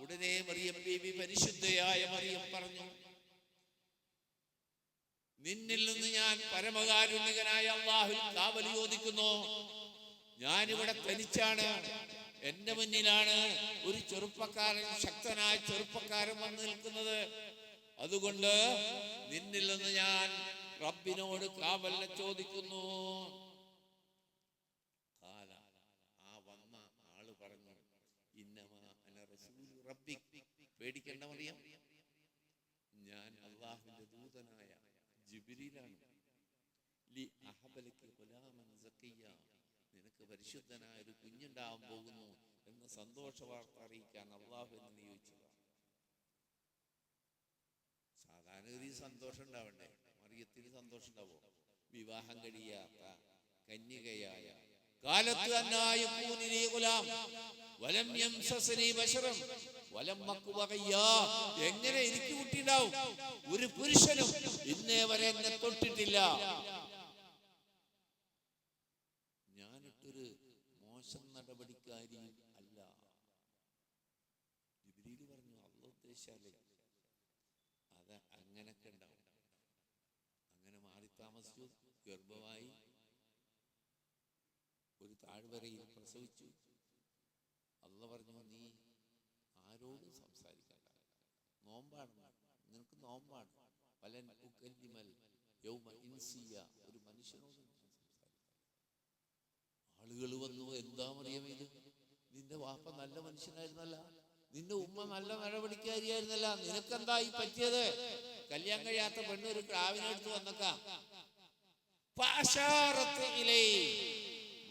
ഉടനെ മറിയം ബീവി പരിശുദ്ധയായ മറിയം പറഞ്ഞു, നിന്നിൽ നിന്ന് ഞാൻ പരമകാരുണികനായ അല്ലാഹുവിൽ കാവൽ ചോദിക്കുന്നു. ഞാനിവിടെ തനിച്ചാണ്, എന്റെ മുന്നിലാണ് ഒരു ചെറുപ്പക്കാരൻ, ശക്തനായ ചെറുപ്പക്കാരൻ വന്നു നിൽക്കുന്നത്. അതുകൊണ്ട് നിന്നിൽ നിന്ന് ഞാൻ റബ്ബിനോട് കാവലിനെ ചോദിക്കുന്നു. ആ വന്ന ആള് പറഞ്ഞു, ഇന്നമാ അന റസൂലു റബ്ബിക്, പേടിക്കേണ്ട മറിയം, ഞാൻ അല്ലാഹുവിന്റെ ദൂതനായ ജിബ്രീലാണ്. ലി അഹബലകി ഗുലാമൻ സഖിയ, നിനക്ക് പരിശുദ്ധനായ ഒരു കുഞ്ഞുണ്ടാവാൻ പോകുന്നു എന്ന സന്തോഷ വാർത്ത അറിയിക്കാൻ അള്ളാഹു എന്നെ നിയോഗിച്ചതാണ്. സാധാരണ ഒരു സന്തോഷം ഉണ്ടാവണ്ടേ? മറിയത്തിന് സന്തോഷം ഉണ്ടാവോ? വിവാഹം കഴിയാത്ത കന്യകയായ കാലത്ത് എങ്ങനെ എനിക്ക് കുട്ടിയുണ്ടാവും? ഒരു പുരുഷനും ഇന്നേ വരെ എന്നെ തൊട്ടിട്ടില്ല. ഞാനിട്ടൊരു മോശം നടപടിക്കാരി അല്ല. ജിബ്രീൽ പറഞ്ഞു, അല്ലാഹു ഉദ്ദേശിച്ചാലേ അത് അങ്ങനൊക്കെ ഉണ്ടാവും. അങ്ങനെ മാറി താമസിച്ചു, ഗർഭമായി, ഒരു താഴ്വരയിൽ പ്രസവിച്ചു. അല്ലാഹു പറഞ്ഞു, നീ ആരോടും സംസാരിക്കണ്ട, നോമ്പാണ്, നിനക്ക് നോമ്പാണ്. പലൻ ഉകല്ലിമൽ യൗമ ഇൻസിയ, ഒരു മനുഷ്യനോട് ആളുകൾ വന്നു, എന്താ മറിയം ഇത്? നിന്റെ വാപ്പ നല്ല മനുഷ്യനായിരുന്നല്ല, നിന്റെ ഉമ്മ നല്ല നടപടിക്കാരിയായിരുന്നല്ല, നിനക്കെന്തായി പറ്റിയത്? കല്യാണം കഴിയാത്ത പെണ്ണ് ഒരു ക്രാവിനെടുത്ത് വന്നേക്കാം.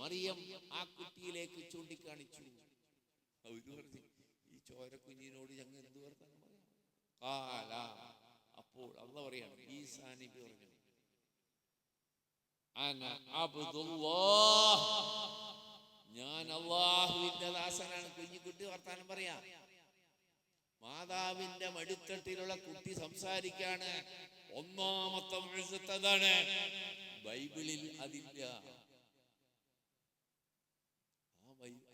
മറിയം ആ കുട്ടിയിലേക്ക് ചൂണ്ടിക്കാണിച്ചു. അവര് പറഞ്ഞു, ഈ ചോരക്കുഞ്ഞിനോട് ഞങ്ങൾ എന്ത് വർത്താനം പറയാം? അപ്പോൾ അല്ലാഹു പറയാണ്, ഈസാ നബി പറഞ്ഞു, ഞാൻ അല്ലാഹുവിന്റെ ദാസനാണ്. കുഞ്ഞിക്കുട്ടി വർത്താനം പറയാ. മാതാവിന്റെ മടിത്തട്ടിലുള്ള കുട്ടി സംസാരിക്കാണ്. ഒന്നാമത്തെ മുഅ്ജിസത്ത് അതാണ്. ബൈബിളിൽ അതില്ല.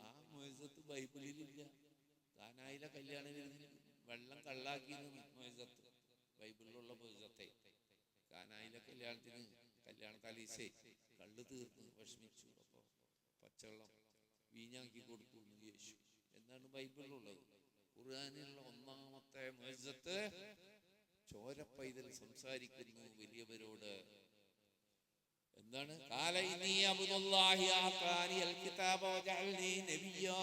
ആ മുഅ്ജിസത്ത് ബൈബിളിലില്ല. കാനായിലെ കല്യാണ വെള്ളം കള്ളാക്കി മുഅ്ജിസത്ത് ബൈബിളിലുള്ള മുഅ്ജിസത്തെ. കാനായിലെ കല്യാണ തലീസേ കള്ള് തീർന്ന് വിഷമിച്ചു. അപ്പൊ പച്ചവെള്ളം വീഞ്ഞാക്കി കൊടുത്തു യേശു എന്നാണ് ബൈബിളിലുള്ളത്. ഖുർആനിലുള്ള ഒന്നാമത്തെ മുഅ്ജിസത്ത് ചോരപ്പൈതൽ സംസാരിക്കുന്നു വലിയവരോട്. എന്താണ്? ഖാല ഇന്നി അബ്ദുല്ലാഹി ആതാനിയൽ കിതാബ വജഅൽനി നബിയ്യാ,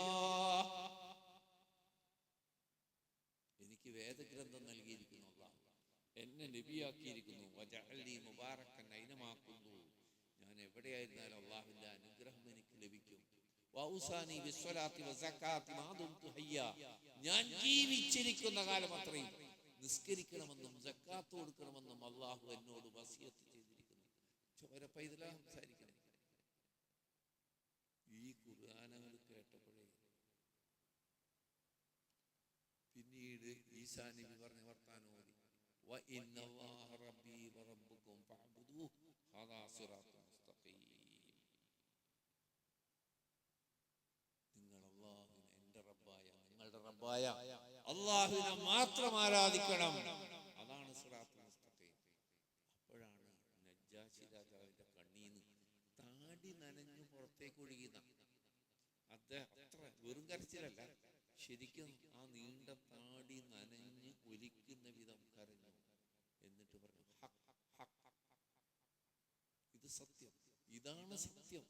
എനിക്ക് വേദഗ്രന്ഥം നൽകിയിരിക്കുന്നു അല്ലാഹു, എന്നെ നബിയാക്കിയിരിക്കുന്നു. വജഅൽനി മുബാറക്കൻ ഐനമാ കുന്തു, ഞാൻ എവിടെയായിരുന്നാലും അല്ലാഹുവിന്റെ അനുഗ്രഹം എനിക്ക് ലഭിക്കും. വൗസാനി ബിസ്സലാത്തി വസകാത്തി മാ ദുംതു ഹയ്യ, ഞാൻ ജീവിച്ചിരിക്കുന്ന കാലം അത്രയും നിസ്കരിക്കണമെന്നും സക്കാത്ത് കൊടുക്കണമെന്നും അല്ലാഹു എന്നോട് വസിയത്ത് ചെയ്തിരിക്കുന്നു. ചോരപ്പൈതലാ സംസാരിക്കണം. ഈ ഖുർആനങ്ങൾ കേട്ടപ്പോഴേ പിന്നീട് ഈസാ നബി പറഞ്ഞ വർത്താനം ഓതി, വ ഇന്നല്ലാഹ റബ്ബി വ റബ്ബുകും ഫഅബ്ദുഹു ഹദാ സിറാത്തുൽ മുസ്തഖീം. നിങ്ങൾ അല്ലാഹുവിനെ, എൻ്റെ റബ്ബായ, നിങ്ങളുടെ റബ്ബായ അല്ലാഹുവിനെ മാത്രം ആരാധിക്കണം. അതാണ് സിറാത്തുൽ മുസ്തഖീം. അപ്പോഴാണ് നജ്ജാശി രാജാവിന്റെ കണ്ണീന്ന് താടി നനഞ്ഞു പുറത്തേക്ക് ഒഴുകിയ അദ്ദേഹം അത്ര വെറും കരച്ചിലല്ല, ശരിക്കും ആ നീണ്ട താടി നനഞ്ഞ് ഒലിക്കുന്ന വിധം കരഞ്ഞു. എന്നിട്ട് പറഞ്ഞു, ഇത് സത്യം, ഇതാണ് സത്യം.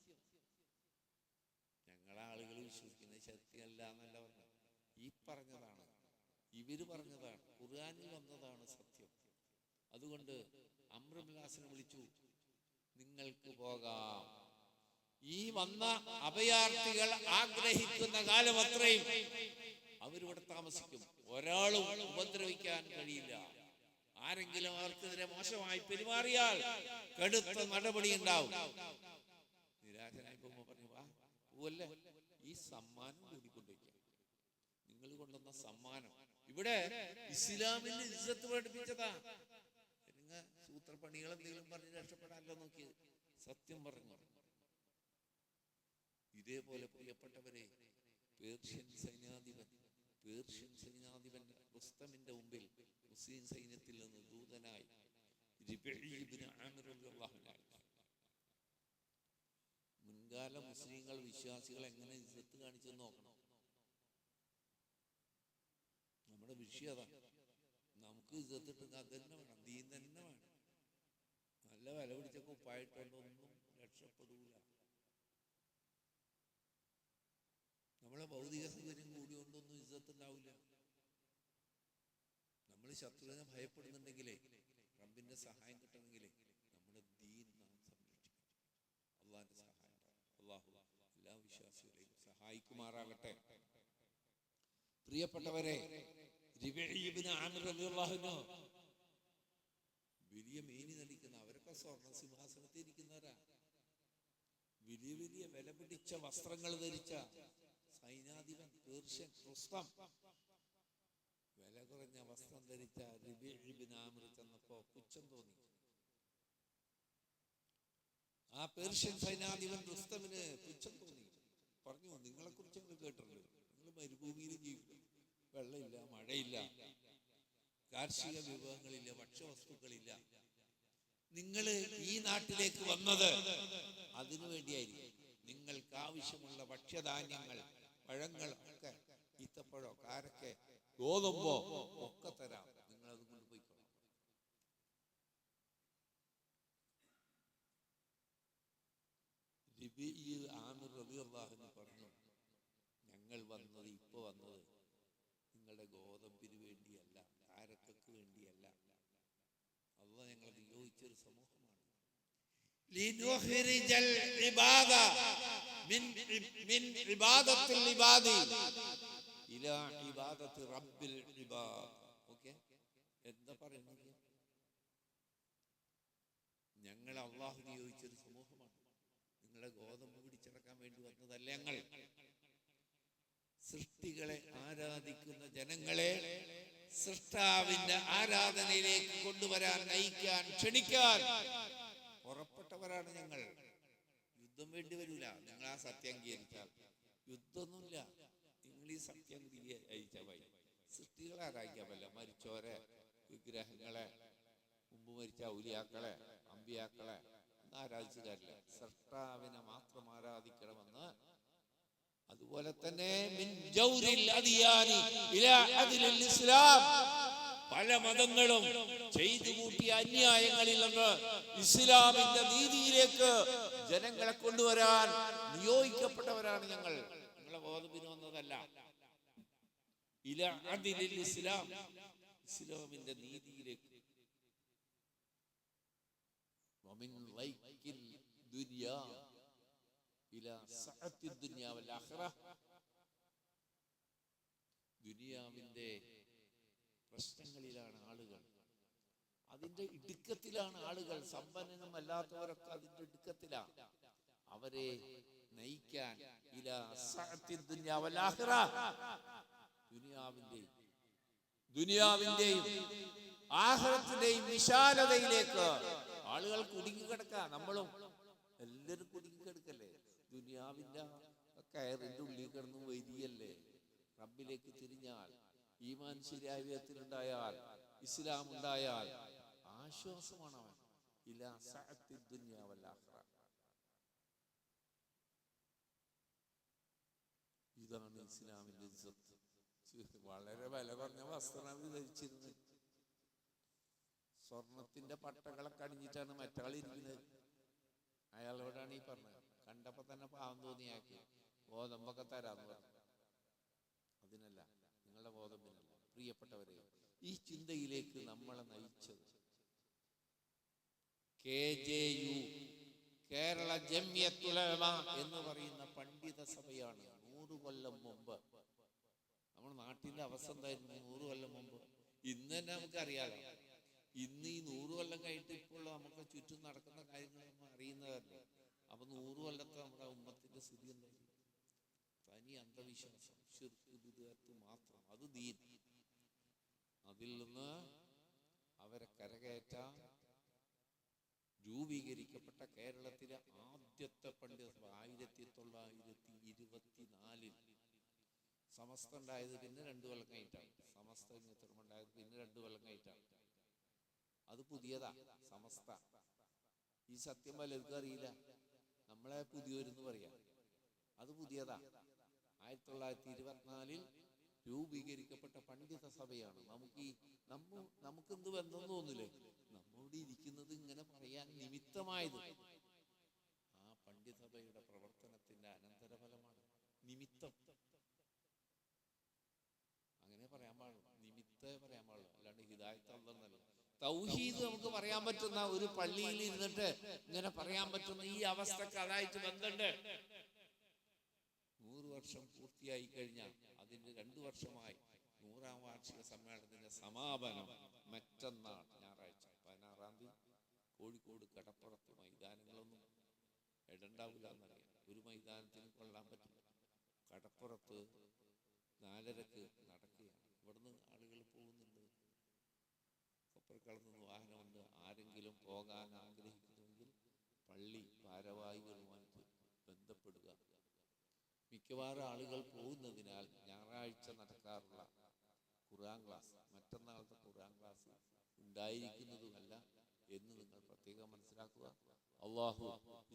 ഞങ്ങളെ ആളുകൾ വിശ്വസിക്കുന്നത് സത്യമല്ല എന്നല്ല പറഞ്ഞു. ഈ പറഞ്ഞതാണ്, ഇവര് പറഞ്ഞതാണ്, ഖുർആനിൽ വന്നതാണ് സത്യം. അതുകൊണ്ട് അംർ ഇബ്നു ആസിനെ വിളിച്ചു, നിങ്ങൾക്ക് പോകാം. ഈ വന്ന അഭയാർത്ഥികൾ ആഗ്രഹിക്കുന്ന കാലം അത്രയും അവരിവിടെ താമസിക്കും. ഒരാളും ഉപദ്രവിക്കാൻ കഴിയില്ല. ആരെങ്കിലും അവർക്കെതിരെ മോശമായി പെരുമാറിയാൽ കടുത്ത നടപടി ഉണ്ടാവും. നിരാശനായി പോകുമ്പോ പറഞ്ഞു, വാ പോവല്ലേ, ഈ സമ്മാനം കൂടിക്കൊണ്ടിരിക്കുക. നിങ്ങൾ കൊണ്ടുവന്ന സമ്മാനം ഇവിടെ ഇസ്ലാമിന്റെ ഇസ്സത്ത് പഠിപ്പിച്ചതാ. നിങ്ങൾ സൂത്രപ്പണികൾ എന്തെങ്കിലും പറഞ്ഞ് രക്ഷപ്പെടാനല്ലോ നോക്കി. സത്യം പറഞ്ഞു. ഇതേപോലെ പ്രിയപ്പെട്ടവരെ, പേർഷ്യൻ സൈന്യാധിപൻ റുസ്തമിന്റെ മുമ്പിൽ മുസ്ലിം സൈന്യത്തിൽ നിന്ന് ദൂതനായി മുൻകാല മുസ്ലിങ്ങൾ വിശ്വാസികൾ എങ്ങനെ ഇസ്സത്ത് കാണിച്ചു നോക്കണം. നമ്മുടെ വിഷയം അതാണ്. നമുക്ക് ഇസ്സത്ത് ഇട്ടുക അത് തന്നെ വേണം, ദീൻ തന്നെ വേണം. നല്ല വില പിടിച്ച കുപ്പായിട്ടൊന്നും രക്ഷപ്പെടൂല. നമ്മളെ ഭൗതിക സൗകര്യം കൂടി കൊണ്ടൊന്നും ഇസ്സത്ത് ഉണ്ടാവില്ല. നമ്മൾ ശത്രുവിനെ ഭയപ്പെടുന്നുണ്ടെങ്കിലേ റബ്ബിന്റെ സഹായം കിട്ടണമെങ്കിലേ നമ്മുടെ ദീൻ നാം സംരക്ഷിക്കണം. അള്ളാഹിന്റെ സഹായം അള്ളാഹു എല്ലാ വിശ്വാസികളെയും സഹായിക്കുമാറാകട്ടെ. പ്രിയപ്പെട്ടവരെ, വലിയ മേനി നടിക്കുന്ന അവരൊക്കെ സ്വർണ്ണ സിംഹാസനത്തിൽ ഇരിക്കുന്നവരാ. വലിയ വലിയ വില പിടിച്ച വസ്ത്രങ്ങൾ ധരിച്ച സൈന്യാധിപൻ പേർഷ്യൻ റുസ്തം വില കുറഞ്ഞ വസ്ത്രം ധരിച്ച റബീഉ ഇബ്നു ആമിർ ചെന്നപ്പോ പുച്ഛം തോന്നി. ആ പേർഷ്യൻ സൈന്യാധിപൻ റുസ്തമിന് പുച്ഛം തോന്നി. പറഞ്ഞു, നിങ്ങളെ കുറിച്ച് ഞങ്ങൾ കേട്ടിട്ടുണ്ട്. നിങ്ങൾ മരുഭൂമിയിൽ ജീവിക്കും, വെള്ളമില്ല, മഴയില്ല, കാർഷിക വിഭവങ്ങളില്ല, ഭക്ഷ്യവസ്തുക്കളില്ല. നിങ്ങൾ ഈ നാട്ടിലേക്ക് വന്നത് അതിനു വേണ്ടിയായിരിക്കും. നിങ്ങൾക്ക് ആവശ്യമുള്ള ഭക്ഷ്യധാന്യങ്ങൾ, പഴങ്ങൾ ഒക്കെ, ഈത്തപ്പഴോ കാരക്കെ ഗോതമ്പോ ഒക്കെ തരാം, നിങ്ങൾ അത് കൊണ്ടുപോയിക്കോളാം. റബീഉ ആമിർ റളിയല്ലാഹു അൻഹു പറഞ്ഞു, ഞങ്ങൾ വന്നത് നിങ്ങളുടെ ഗോതമ്പിന് വേണ്ടിയല്ല, കാരക്കക്ക് വേണ്ടിയല്ല. അല്ലാഹു ഞങ്ങളെ നിയോഗിച്ചൊരു സമൂഹമാണ്. ലിനുഖ്രിജൽ ഇബാദ മിൻ ഇബാദത്തിൽ ഇബാദി ഇലാ ഇബാദത്തി റബ്ബിൽ ഇബാദ്. ഓക്കേ, എന്താ പറയുന്നത്? ഞങ്ങൾ അല്ലാഹു നിയോഗിച്ചൊരു സമൂഹമാണ്. നിങ്ങളെ ഗോതമ്പ് പിടിച്ചടക്കാൻ വേണ്ടി വന്നതല്ല. ഞങ്ങൾ സൃഷ്ടികളെ ആരാധിക്കുന്ന ജനങ്ങളെ സൃഷ്ടാവിന്റെ ആരാധനയിലേക്ക് കൊണ്ടുവരാൻ, നയിക്കാൻ, ക്ഷണിക്കാൻ പുറപ്പെട്ടവരാണ് ഞങ്ങൾ. യുദ്ധം വേണ്ടി വരില്ല. നിങ്ങൾ ആ സത്യം അംഗീകരിച്ചാൽ യുദ്ധമൊന്നുമില്ല. നിങ്ങൾ ഈ സത്യം അംഗീകരിച്ചാൽ മതി. സൃഷ്ടികളെ ആരാധിക്കാൻ പറ്റില്ല. മരിച്ചോരെ, വിഗ്രഹങ്ങളെ, മുമ്പ് മരിച്ച ഔലിയാക്കളെ, അമ്പിയാക്കളെ ഒന്നും ആരാധിച്ചു കാര്യമില്ല. സൃഷ്ടാവിനെ മാത്രം ആരാധിക്കണമെന്ന്. അതുപോലെ തന്നെ മിൻ ജൗരിൽ അദിയാനി ഇലാ അദ്ലിൽ ഇസ്ലാം, പല മതങ്ങളും ചെയ്തു കൂട്ടിയ അന്യായങ്ങളിൽ നിന്ന് ഇസ്ലാമിന്റെ നീതിയിലേക്ക് ജനങ്ങളെ കൊണ്ടുവരാൻ നിയോഗിക്കപ്പെട്ടവരാണ് ഞങ്ങൾ. നിങ്ങളെ ഗോതമ്പിന് വന്നതല്ല. ഇലാ അദ്ലിൽ ഇസ്ലാം, ഇസ്ലാമിന്റെ നീതിയിലേക്ക്. വമിൻ ലൈക്കിൽ ദുനിയാ ഇലാ സഅത്തി ദുനിയാ വൽ ആഖിറ, ദുനിയാവിന്റെ പ്രശ്നങ്ങളിലാണ് ആളുകൾ, അതിന്റെ ഇടുക്കത്തിലാണ് ആളുകൾ. സമ്പന്നനും അല്ലാത്തവരൊക്കെ അതിന്റെ ഇടുക്കത്തിലാണ്. അവരെ നയിക്കാൻ ഇലാ സഅത്തി ദുനിയാ വൽ ആഖിറ, ദുനിയാവിന്റെയും ആഖിറത്തിന്റെയും വിശാലതയിലേക്ക് ആളുകൾ കുടുങ്ങിക്കിടക്കുക. നമ്മളും എല്ലാവരും കുടുങ്ങിക്കിടക്കല്ലേ? ദുനിയാവിന്റെ കയറിന്റെ ഉള്ളിൽ കിടന്ന് വരികയല്ലേ? റബ്ബിലേക്ക് തിരിഞ്ഞാൽ, ഈമാൻ ശരിയായ വിധത്തിലുണ്ടായാൽ, ഇസ്ലാം ഉണ്ടായാൽ ആശ്വാസമാണ് അവൻ. ഇലാ സഅത്തി ദുനിയാ വൽ ആഖിറ. ഇതാണ് ഇസ്ലാമിന്റെ ഇസ്സത്ത്. വളരെ വില കുറഞ്ഞ വസ്ത്രം ധരിച്ചിരുന്നത്. സ്വർണത്തിന്റെ പട്ടകളൊക്കെ അണിഞ്ഞിട്ടാണ് മറ്റാൾ ഇരിക്കുന്നത്. അയാളോടാണ് ഈ പറഞ്ഞത്. കണ്ടപ്പോ തന്നെ പാവം തോന്നിയാക്കി ഗോതമ്പൊക്കെ തരാന്ന് പറഞ്ഞു. അതിനല്ല, നിങ്ങളുടെ ഗോതമ്പിനല്ല. പ്രിയപ്പെട്ടവരെ, ഈ ചിന്തയിലേക്ക് നമ്മളെ നയിച്ചത് KJU കേരള ജംഇയ്യത്തുൽ ഉലമ എന്ന് പറയുന്ന പണ്ഡിത സഭയാണ് 100 കൊല്ലം മുമ്പ്. നമ്മുടെ നാട്ടിന്റെ അവസ്ഥ എന്തായിരുന്നു 100 കൊല്ലം മുമ്പ്? ഇന്ന് തന്നെ നമുക്കറിയാലോ. ഇന്ന് ഈ 100 കൊല്ലം കഴിഞ്ഞിട്ട് ഇപ്പോൾ നമുക്ക് ചുറ്റും നടക്കുന്ന കാര്യങ്ങൾ നമ്മൾ അറിയുന്നതല്ലേ. അപ്പൊ 100 കൊല്ലത്തെ നമ്മുടെ ഉമ്മത്തിന്റെ സ്ഥിതി എന്തായിരുന്നു? തനി അന്ധവിശ്വാസം, ശിർക്ക്, ബിദ്അത്ത് മാത്രം. അത് ദീൻ. അതിൽ നിന്ന് അവരെ കരകയറ്റാൻ രൂപീകരിക്കപ്പെട്ട കേരളത്തിലെ ആദ്യത്തെ പണ്ഡിത സഭ 1924 സമസ്ത ഉണ്ടായത് പിന്നെ 2 കൊല്ലം കഴിഞ്ഞിട്ടാണ്. സമസ്ത ഉണ്ടായത് പിന്നെ 2 കൊല്ലം കഴിഞ്ഞിട്ടാണ്. അത് പുതിയതാ സമസ്ത. ഈ സത്യം പലർക്കും അറിയില്ല. നമ്മളെ പുതിയൊരെന്ന് പറയാം. അത് പുതിയതാ. 1924 രൂപീകരിക്കപ്പെട്ട പണ്ഡിത സഭയാണ്. നമുക്കെന്ത് ബന്ധം തോന്നില്ലേ? നമ്മോട് ഇരിക്കുന്നത് ഇങ്ങനെ പറയാൻ നിമിത്തമായത് ആ പണ്ഡിത സഭയുടെ പ്രവർത്തനത്തിന്റെ അനന്തരഫലമാണ്. നിമിത്തം അങ്ങനെ പറയാൻ പാടുള്ളൂ. നിമിത്തേ പറയാൻ പാടുള്ളൂ, അല്ലാണ്ട് ഹിദായത്ത് അല്ലെന്നല്ല. തൗഹീദ് നമുക്ക് പറയാൻ പറ്റുന്ന ഒരു പള്ളിയിൽ ഇരുന്നിട്ട് ഇങ്ങനെ പറയാൻ പറ്റുന്ന ഈ അവസ്ഥക്ക് അതായിട്ട് ബന്ധമുണ്ട്. 100 വർഷം പൂർത്തിയായി കഴിഞ്ഞാൽ അതിന്റെ 2 വർഷമായി 100ാം വാർഷിക സമ്മേളനത്തിന്റെ സമാപനം മറ്റന്നാൾ ഞായറാഴ്ച 16ാം തീയതി കോഴിക്കോട് കടപ്പുറത്ത്. മൈതാനങ്ങളൊന്നും ഇടണ്ടാവില്ല എന്നറിയാം. ഒരു മൈതാനത്തിന് കൊള്ളാൻ പറ്റില്ല. കടപ്പുറത്ത് 4:30 നടക്കുകയാണ്. ഇവിടുന്ന് ആളുകൾ പോകുന്നുണ്ട്. കൊപ്പരക്കളത്തുനിന്ന് വാഹനമുണ്ട്. ആരെങ്കിലും പോകാൻ ആഗ്രഹിക്കുന്നുവെങ്കിൽ പള്ളി ഭാരവാഹികളുമായിട്ട് ബന്ധപ്പെടുക. മിക്കവാറും ആളുകൾ പോകുന്നതിനാൽ ഞായറാഴ്ച നടക്കാറുള്ള ഖുർആൻ ക്ലാസ് മറ്റന്നാളത്തെ ഖുർആൻ ക്ലാസ് ഉണ്ടായിരിക്കുന്നതുമല്ല എന്ന് നിങ്ങൾ പ്രത്യേകം മനസ്സിലാക്കുക. അള്ളാഹു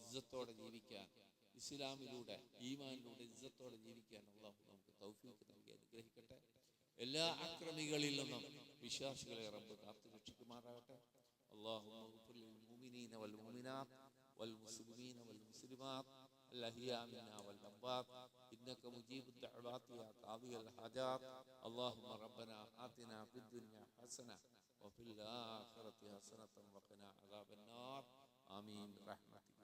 ഇസ്സത്തോടെ ജീവിക്കാൻ, ഇസ്ലാമിലൂടെ ഈമാനിലൂടെ ഇസ്സത്തോടെ ജീവിക്കാൻ അള്ളാഹു നമുക്ക് തൗഫീഖ് നൽകി അനുഗ്രഹിക്കട്ടെ. എല്ലാ അക്രമികളിൽ നിന്നും വിശ്വാസികളെ റബ്ബ് കാത്തു രക്ഷിക്കുമാറാകട്ടെ. اللهم اغفر للمؤمنين والمؤمنات والمسلمين والمسلمات الأحياء منا والأموات إنك مجيب الدعوات يا قاضي الحاجات. اللهم ربنا آتنا في الدنيا حسنة وفي الآخرة حسنة وقنا عذاب النار. آمين برحمتك.